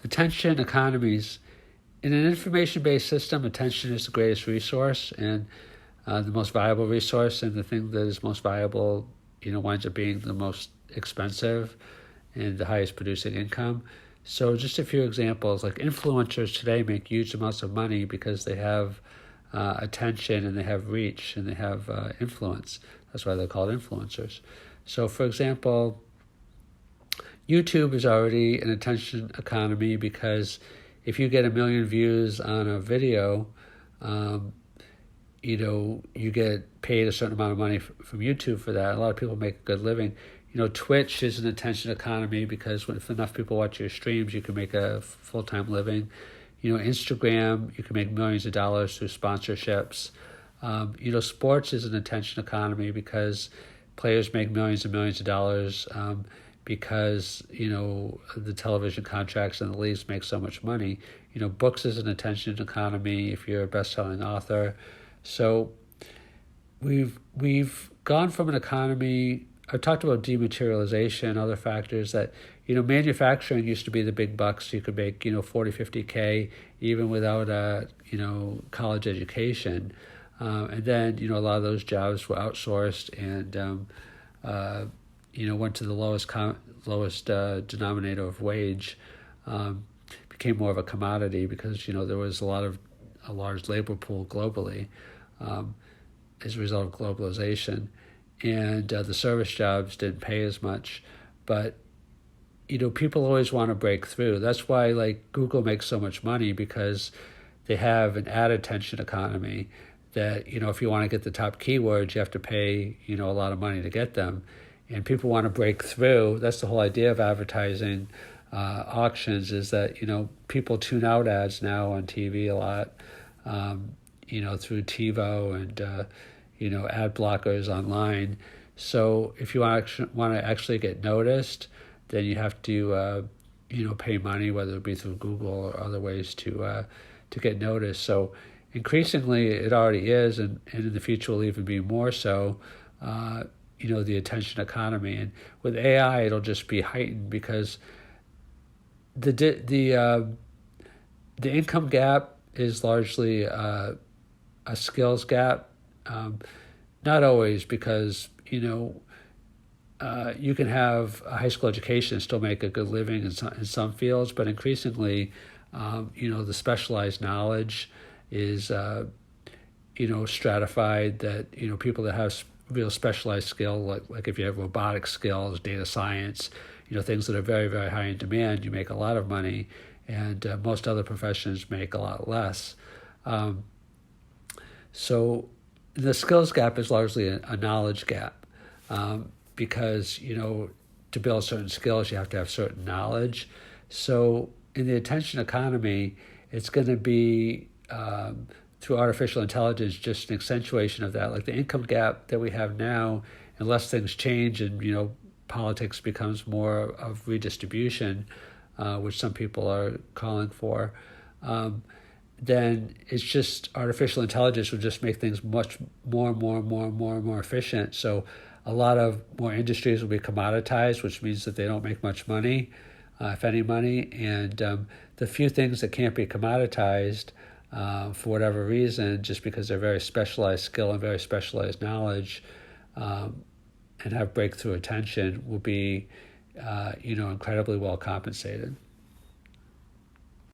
attention economies. In an information-based system, attention is the greatest resource and the most valuable resource, and the thing that is most valuable, winds up being the most expensive and the highest producing income. So just a few examples, like influencers today make huge amounts of money because they have attention and they have reach and they have influence. That's why they're called influencers. So for example, YouTube is already an attention economy because if you get 1 million views on a video, you get paid a certain amount of money from YouTube for that. A lot of people make a good living. Twitch is an attention economy because if enough people watch your streams, you can make a full-time living. Instagram, you can make millions of dollars through sponsorships. Sports is an attention economy because players make millions and millions of dollars because, the television contracts and the leagues make so much money. Books is an attention economy if you're a best-selling author. So we've gone from an economy. I've talked about dematerialization, other factors that, manufacturing used to be the big bucks. You could make, 40, 50K even without a, college education. And then, a lot of those jobs were outsourced and, went to the lowest denominator of wage, became more of a commodity because, there was a large labor pool globally as a result of globalization. And the service jobs didn't pay as much. But, people always want to break through. That's why, Google makes so much money because they have an ad attention economy that, if you want to get the top keywords, you have to pay, a lot of money to get them. And people want to break through. That's the whole idea of advertising auctions is that, people tune out ads now on TV a lot, through TiVo and, ad blockers online. So if you want to actually get noticed, then you have to, pay money, whether it be through Google or other ways to get noticed. So increasingly, it already is, and in the future will even be more so, the attention economy. And with AI, it'll just be heightened because the income gap is largely a skills gap. Not always, because you can have a high school education and still make a good living in some fields, but increasingly, the specialized knowledge is stratified. That people that have real specialized skill, like if you have robotic skills, data science, things that are very, very high in demand, you make a lot of money, and most other professions make a lot less. So the skills gap is largely a knowledge gap, because, to build certain skills, you have to have certain knowledge. So in the attention economy, it's going to be, through artificial intelligence, just an accentuation of that. Like the income gap that we have now, unless things change and, politics becomes more of redistribution, which some people are calling for, then it's just artificial intelligence will just make things much more efficient. So a lot of more industries will be commoditized, which means that they don't make much money, if any money. And the few things that can't be commoditized for whatever reason, just because they're very specialized skill and very specialized knowledge, and have breakthrough attention, will be, incredibly well compensated.